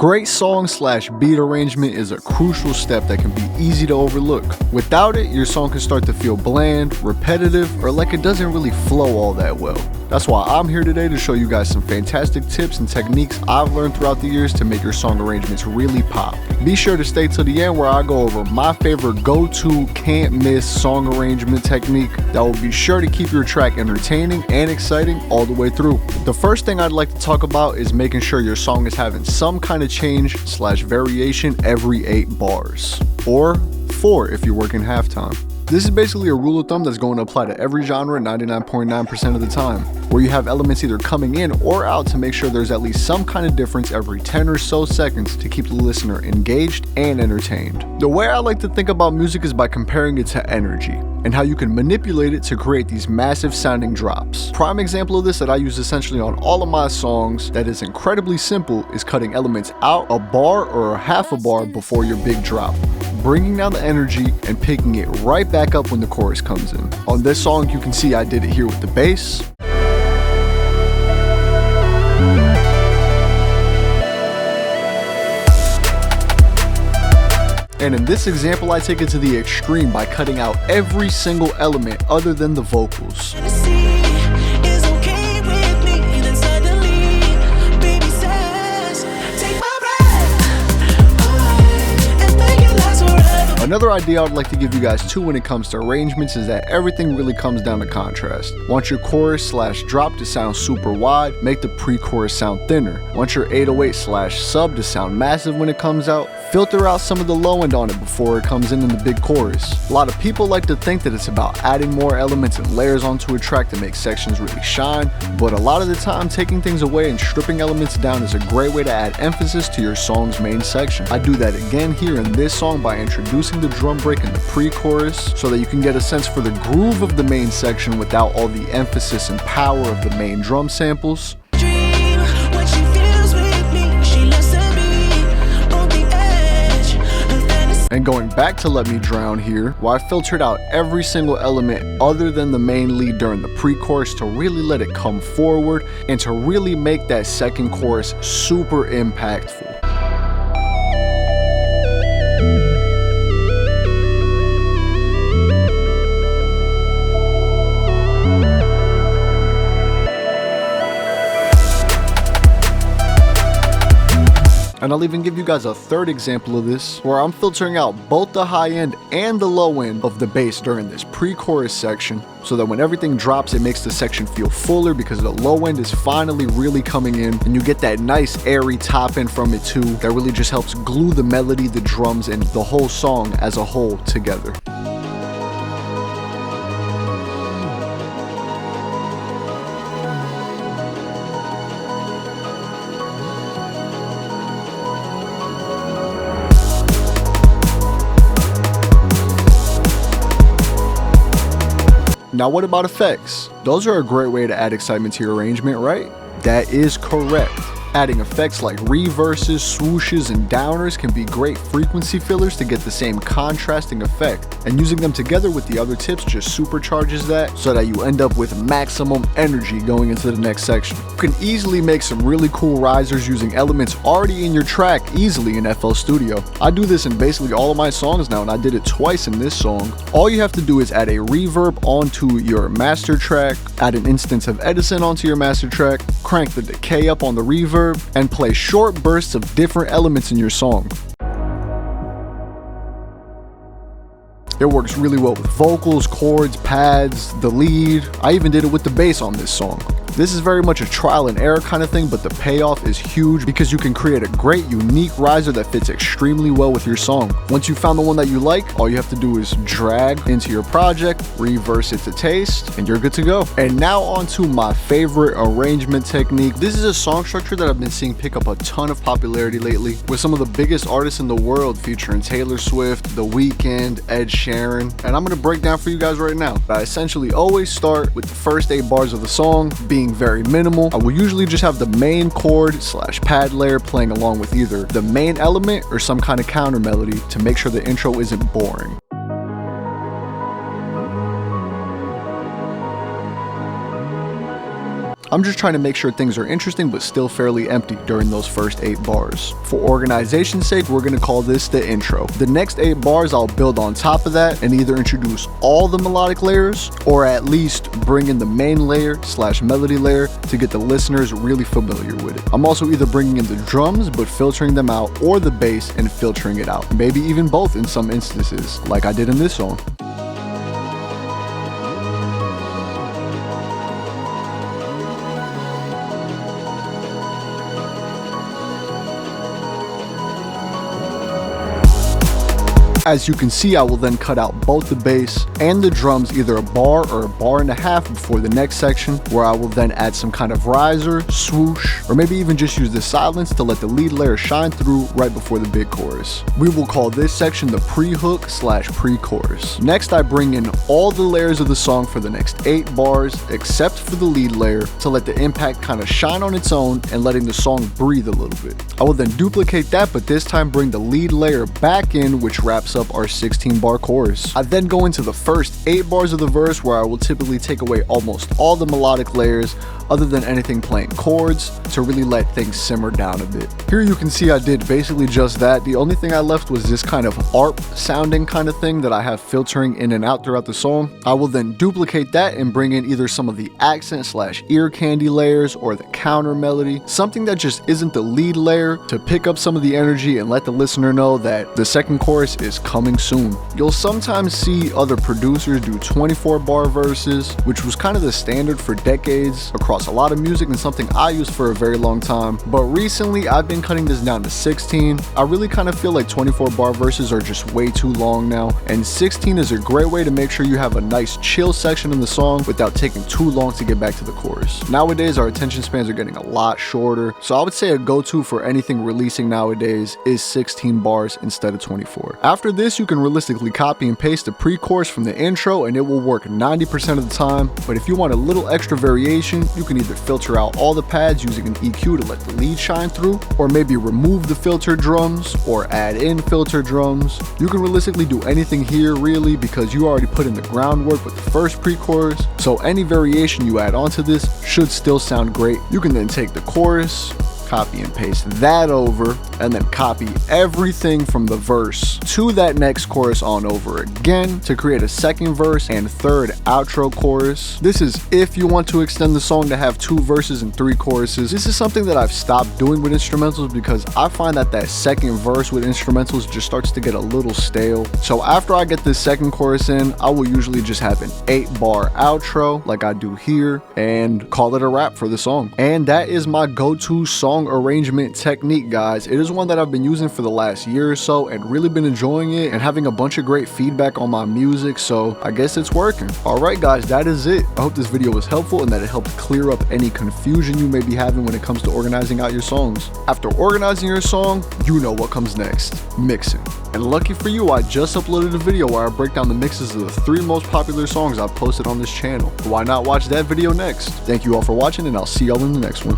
Great song slash beat arrangement is a crucial step that can be easy to overlook. Without it, your song can start to feel bland, repetitive, or like it doesn't really flow all that well. That's why I'm here today to show you guys some fantastic tips and techniques I've learned throughout the years to make your song arrangements really pop. Be sure to stay till the end where I go over my favorite go-to can't miss song arrangement technique that will be sure to keep your track entertaining and exciting all the way through. The first thing I'd like to talk about is making sure your song is having some kind of change slash variation every 8 bars, or 4 if you're working halftime. This is basically a rule of thumb that's going to apply to every genre 99.9% of the time, where you have elements either coming in or out to make sure there's at least some kind of difference every 10 or so seconds to keep the listener engaged and entertained. The way I like to think about music is by comparing it to energy, and how you can manipulate it to create these massive sounding drops. Prime example of this that I use essentially on all of my songs that is incredibly simple is cutting elements out a bar or a half a bar before your big drop, bringing down the energy and picking it right back up when the chorus comes in. On this song you can see I did it here with the bass. And in this example, I take it to the extreme by cutting out every single element other than the vocals. Another idea I'd like to give you guys too when it comes to arrangements is that everything really comes down to contrast. Want your chorus slash drop to sound super wide, make the pre-chorus sound thinner. Want your 808 slash sub to sound massive when it comes out, filter out some of the low end on it before it comes in the big chorus. A lot of people like to think that it's about adding more elements and layers onto a track to make sections really shine, but a lot of the time taking things away and stripping elements down is a great way to add emphasis to your song's main section. I do that again here in this song by introducing the drum break in the pre-chorus so that you can get a sense for the groove of the main section without all the emphasis and power of the main drum samples. And going back to Let Me Drown here, where I filtered out every single element other than the main lead during the pre-chorus to really let it come forward and to really make that second chorus super impactful. And I'll even give you guys a third example of this, where I'm filtering out both the high end and the low end of the bass during this pre-chorus section, so that when everything drops, it makes the section feel fuller because the low end is finally really coming in, and you get that nice airy top end from it too that really just helps glue the melody, the drums, and the whole song as a whole together. Now what about effects? Those are a great way to add excitement to your arrangement, right? That is correct. Adding effects like reverses, swooshes, and downers can be great frequency fillers to get the same contrasting effect, and using them together with the other tips just supercharges that so that you end up with maximum energy going into the next section. You can easily make some really cool risers using elements already in your track easily in FL Studio. I do this in basically all of my songs now, and I did it twice in this song. All you have to do is add a reverb onto your master track, add an instance of Edison onto your master track, crank the decay up on the reverb, and play short bursts of different elements in your song. It works really well with vocals, chords, pads, the lead. I even did it with the bass on this song. This is very much a trial and error kind of thing, but the payoff is huge because you can create a great unique riser that fits extremely well with your song. Once you found the one that you like, all you have to do is drag into your project, reverse it to taste, and you're good to go. And now on to my favorite arrangement technique. This is a song structure that I've been seeing pick up a ton of popularity lately, with some of the biggest artists in the world featuring Taylor Swift, The Weeknd, Ed Sheeran, and I'm gonna break down for you guys right now. I essentially always start with the first 8 bars of the song being very minimal. I will usually just have the main chord slash pad layer playing along with either the main element or some kind of counter melody to make sure the intro isn't boring. I'm just trying to make sure things are interesting but still fairly empty during those first 8 bars. For organization's sake, we're gonna call this the intro. The next 8 bars I'll build on top of that and either introduce all the melodic layers or at least bring in the main layer / melody layer to get the listeners really familiar with it. I'm also either bringing in the drums but filtering them out, or the bass and filtering it out. Maybe even both in some instances, like I did in this song. As you can see, I will then cut out both the bass and the drums either a bar or a bar and a half before the next section, where I will then add some kind of riser, swoosh, or maybe even just use the silence to let the lead layer shine through right before the big chorus. We will call this section the pre-hook / pre-chorus. Next, I bring in all the layers of the song for the next 8 bars except for the lead layer to let the impact kind of shine on its own and letting the song breathe a little bit. I will then duplicate that, but this time bring the lead layer back in, which wraps up our 16-bar chorus. I then go into the first 8 bars of the verse, where I will typically take away almost all the melodic layers other than anything playing chords to really let things simmer down a bit. Here you can see I did basically just that. The only thing I left was this kind of ARP sounding kind of thing that I have filtering in and out throughout the song. I will then duplicate that and bring in either some of the accent / ear candy layers or the counter melody, something that just isn't the lead layer, to pick up some of the energy and let the listener know that the second chorus is coming soon. You'll sometimes see other producers do 24-bar verses, which was kind of the standard for decades across a lot of music and something I used for a very long time, but recently I've been cutting this down to 16. I really kind of feel like 24-bar verses are just way too long now, and 16 is a great way to make sure you have a nice chill section in the song without taking too long to get back to the chorus. Nowadays our attention spans are getting a lot shorter, so I would say a go-to for anything releasing nowadays is 16 bars instead of 24. After this, you can realistically copy and paste the pre-chorus from the intro and it will work 90% of the time, but if you want a little extra variation, you can either filter out all the pads using an EQ to let the lead shine through, or maybe remove the filtered drums or add in filtered drums. You can realistically do anything here really, because you already put in the groundwork with the first pre-chorus, so any variation you add onto this should still sound great. You can then take the chorus, copy and paste that over, and then copy everything from the verse to that next chorus on over again to create a second verse and third outro chorus. This is if you want to extend the song to have 2 verses and 3 choruses. This is something that I've stopped doing with instrumentals because I find that second verse with instrumentals just starts to get a little stale. So after I get this second chorus in, I will usually just have an 8-bar outro like I do here and call it a wrap for the song. And that is my go-to song arrangement technique, guys. It is one that I've been using for the last year or so and really been enjoying it and having a bunch of great feedback on my music, so I guess it's working. Alright guys, that is it. I hope this video was helpful and that it helped clear up any confusion you may be having when it comes to organizing out your songs. After organizing your song, you know what comes next: mixing. And lucky for you, I just uploaded a video where I break down the mixes of the 3 most popular songs I've posted on this channel. Why not watch that video next? Thank you all for watching, and I'll see y'all in the next one.